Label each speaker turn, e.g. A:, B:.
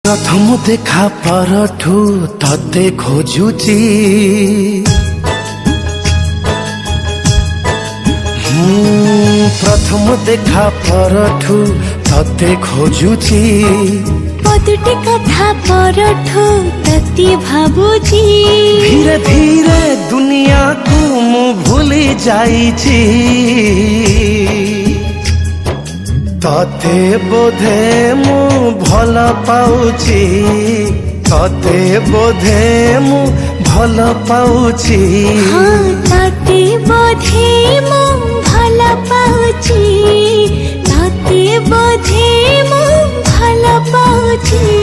A: प्रथम देखा परठू तते खोजुची प्रथम देखा परठू तते खोजुची
B: पदुटी कथा परठू तते भाबुची
A: धीरे धीरे दुनिया को मु भूली जाइची तते बोधे मु भल पाउची तते बोधे मु भल पाउची
B: हाँ तते बोधे मु भल पाउची तते बोधे मु भल पाउची।